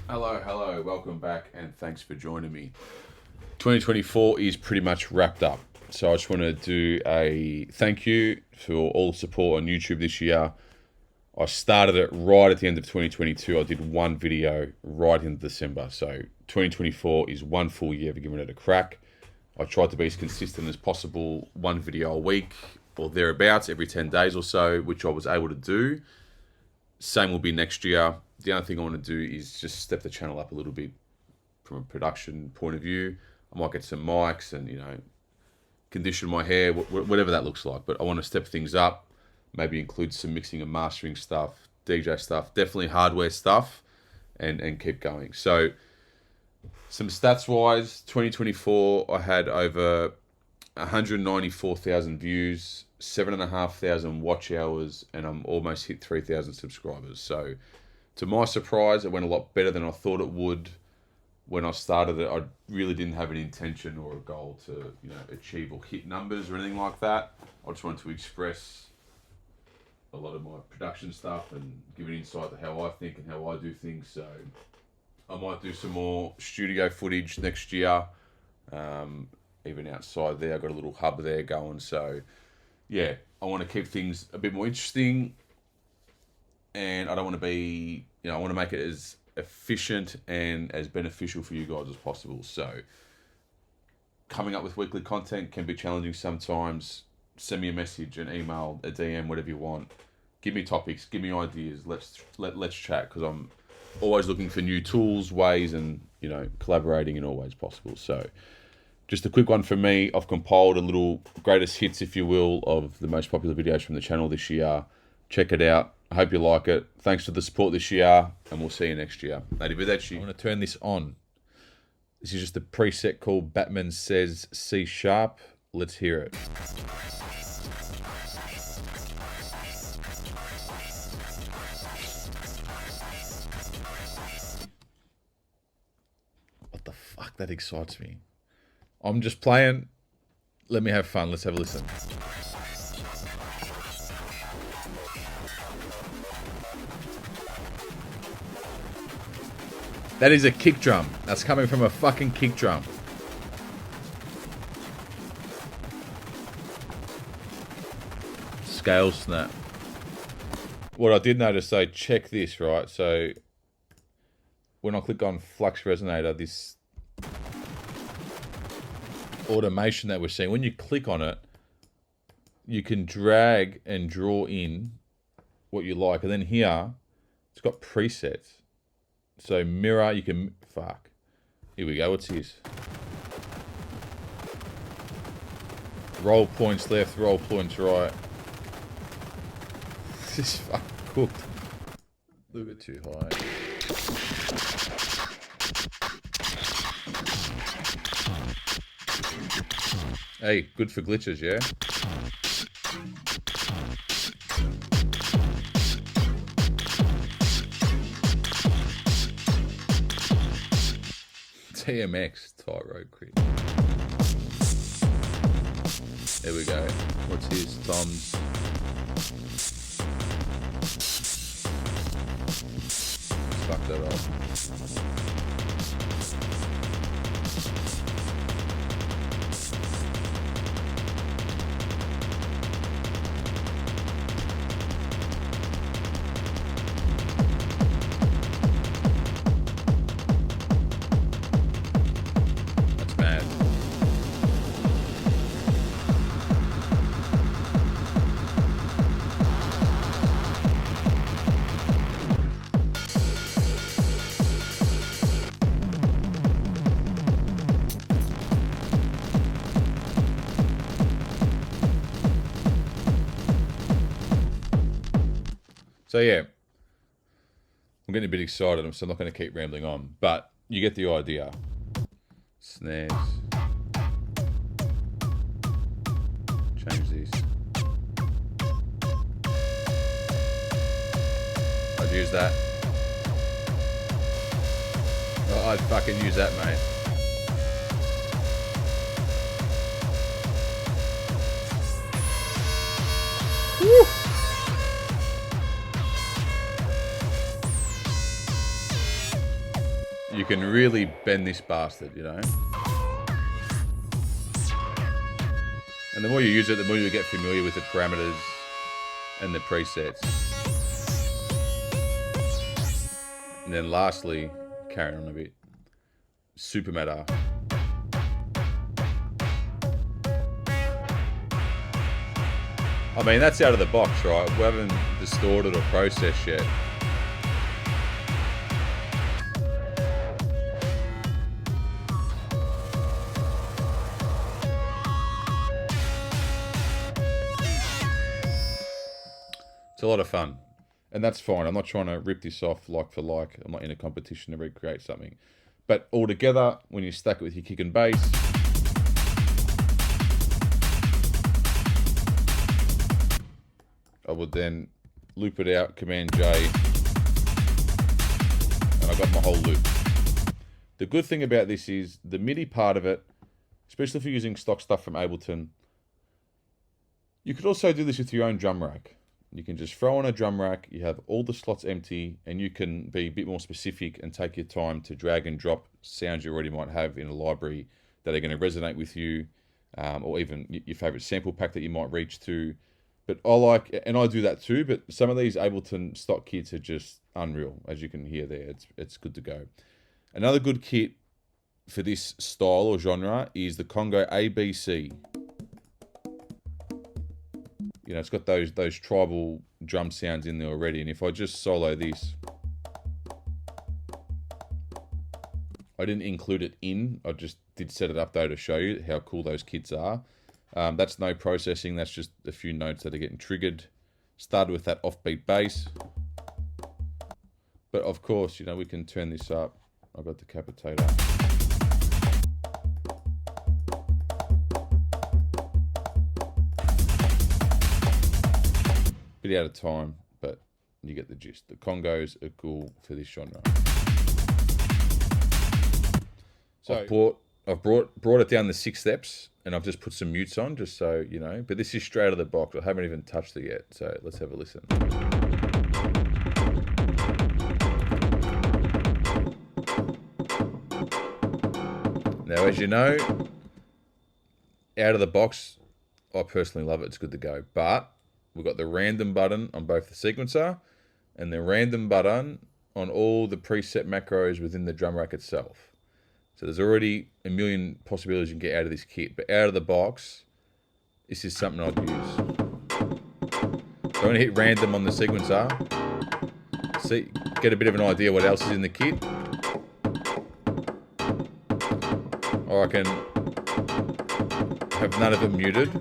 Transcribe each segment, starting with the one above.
Hello, welcome back, and thanks for joining me. 2024 is pretty much wrapped up, so I just want to do a thank you for all the support on YouTube this year. I started it right at the end of 2022. I did one video right in December, so 2024 is one full year of giving it a crack. I tried to be as consistent as possible, one video a week or thereabouts, every 10 days or so, which I was able to do. Same will be next year. The only thing I want to do is just step the channel up a little bit from a production point of view. I might get some mics and, condition my hair, whatever that looks like. But I want to step things up, maybe include some mixing and mastering stuff, DJ stuff, definitely hardware stuff, and keep going. So some stats-wise, 2024, I had over 194,000 views, 7,500 watch hours, and I'm almost hit 3,000 subscribers. So to my surprise, it went a lot better than I thought it would. When I started it, I really didn't have an intention or a goal to, achieve or hit numbers or anything like that. I just wanted to express a lot of my production stuff and give an insight to how I think and how I do things. So I might do some more studio footage next year. Even outside there, I've got a little hub there going. So yeah, I want to keep things a bit more interesting. And I don't want to be, I want to make it as efficient and as beneficial for you guys as possible. So coming up with weekly content can be challenging sometimes. Send me a message, an email, a DM, whatever you want. Give me topics, give me ideas. Let's chat, because I'm always looking for new tools, ways, and collaborating in all ways possible. So just a quick one from me. I've compiled a little greatest hits, if you will, of the most popular videos from the channel this year. Check it out. I hope you like it. Thanks for the support this year, and we'll see you next year. Arrivederci. I want to turn this on. This is just a preset called Batman Says C Sharp. Let's hear it. What the fuck? That excites me. I'm just playing. Let me have fun. Let's have a listen. That is a kick drum. That's coming from a fucking kick drum. Scale snap. What I did notice, though, check this, right? So when I click on Flux Resonator, this automation that we're seeing, when you click on it, you can drag and draw in what you like. And then here, it's got presets. So mirror, you can, fuck. Here we go, what's this? Roll points left, roll points right. This is fucking cooked. A little bit too high. Hey, good for glitches, yeah? TMX, tightrope quick. There we go. What's his? Tom's. Fuck that up. So yeah, I'm getting a bit excited, so I'm not going to keep rambling on, but you get the idea. Snares. Change this. I'd use that. Oh, I'd fucking use that, mate. Woo! you can really bend this bastard, you know. And the more you use it, the more you get familiar with the parameters and the presets. And then lastly, carrying on a bit, super matter. I mean, that's out of the box, right? We haven't distorted or processed yet. It's a lot of fun. And that's fine. I'm not trying to rip this off like for like. I'm not in a competition to recreate something. But altogether, when you stack it with your kick and bass, I would then loop it out, Command J, and I got my whole loop. The good thing about this is the MIDI part of it, especially if you're using stock stuff from Ableton, you could also do this with your own drum rack. You can just throw on a drum rack, you have all the slots empty, and you can be a bit more specific and take your time to drag and drop sounds you already might have in a library that are going to resonate with you, or even your favorite sample pack that you might reach to. But I like, and I do that too, but some of these Ableton stock kits are just unreal, as you can hear there. It's good to go. Another good kit for this style or genre is the Congo ABC. You know, it's got those tribal drum sounds in there already. And if I just solo this, I didn't include it in. I just did set it up though to show you how cool those kits are. That's no processing. That's just a few notes that are getting triggered. Started with that offbeat bass. But of course, you know, we can turn this up. I've got the capitator. Bit out of time, but you get the gist. The Congos are cool for this genre. So I've brought it down the 6 steps, and I've just put some mutes on, just so you know. But this is straight out of the box. I haven't even touched it yet, so let's have a listen. Now, as you know, out of the box, I personally love it. It's good to go, but we've got the random button on both the sequencer and the random button on all the preset macros within the drum rack itself. So there's already a million possibilities you can get out of this kit, but out of the box, this is something I'd use. So I'm going to hit random on the sequencer, see, get a bit of an idea what else is in the kit. Or I can have none of it muted.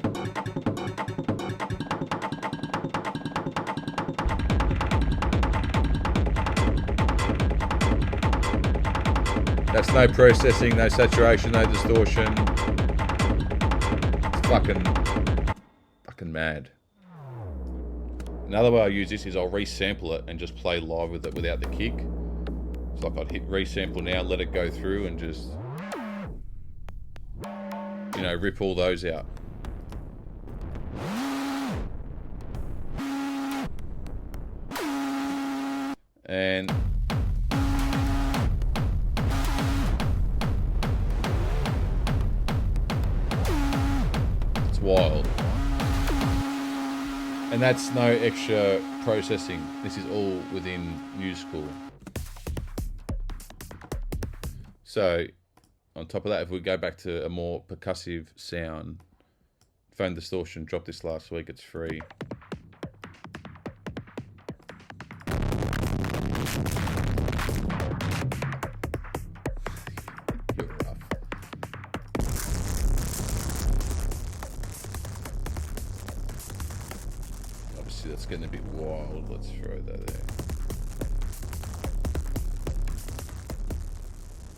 That's no processing, no saturation, no distortion. It's fucking mad. Another way I use this is I'll resample it and just play live with it without the kick. It's like I'd hit resample now, let it go through and just, you know, rip all those out. And wild. And that's no extra processing. This is all within Musical. So on top of that, if we go back to a more percussive sound, phone distortion, dropped this last week, it's free. That's getting a bit wild. Let's throw that there.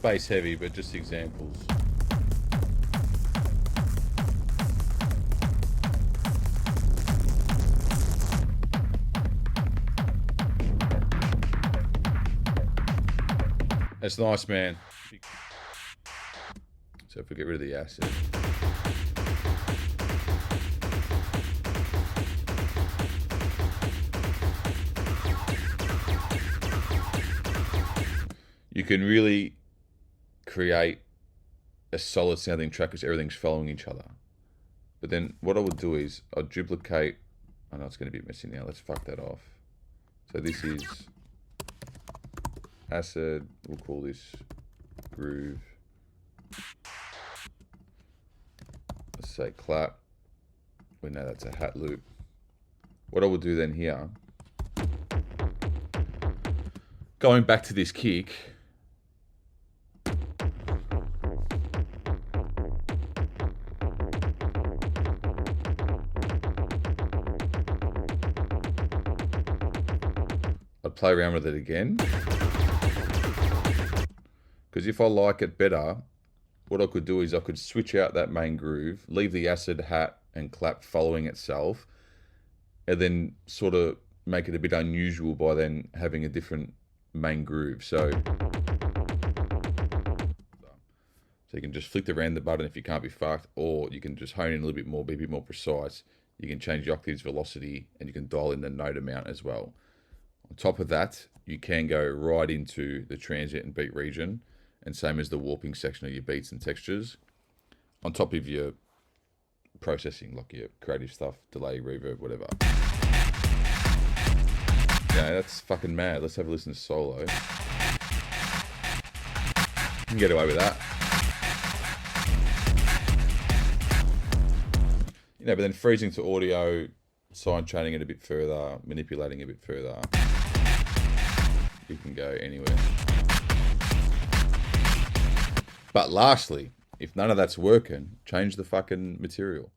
Bass heavy, but just examples. That's nice, man. So if we get rid of the acid. You can really create a solid sounding track because everything's following each other. But then what I would do is I'd duplicate. I know it's going to be messy now. Let's fuck that off. So this is acid. We'll call this groove. Let's say clap. We know that's a hat loop. What I will do then here, going back to this kick, I'd play around with it again. Because if I like it better, what I could do is I could switch out that main groove, leave the acid, hat, and clap following itself, and then sort of make it a bit unusual by then having a different main groove. So you can just flick the random button if you can't be fucked, or you can just hone in a little bit more, be a bit more precise. You can change the octaves velocity, and you can dial in the note amount as well. On top of that, you can go right into the transient and beat region, and same as the warping section of your beats and textures, on top of your processing, like your creative stuff, delay, reverb, whatever. Yeah, that's fucking mad. Let's have a listen to solo. You can get away with that. You know, but then freezing to audio, side chaining it a bit further, manipulating a bit further. You can go anywhere. But lastly, if none of that's working, change the fucking material.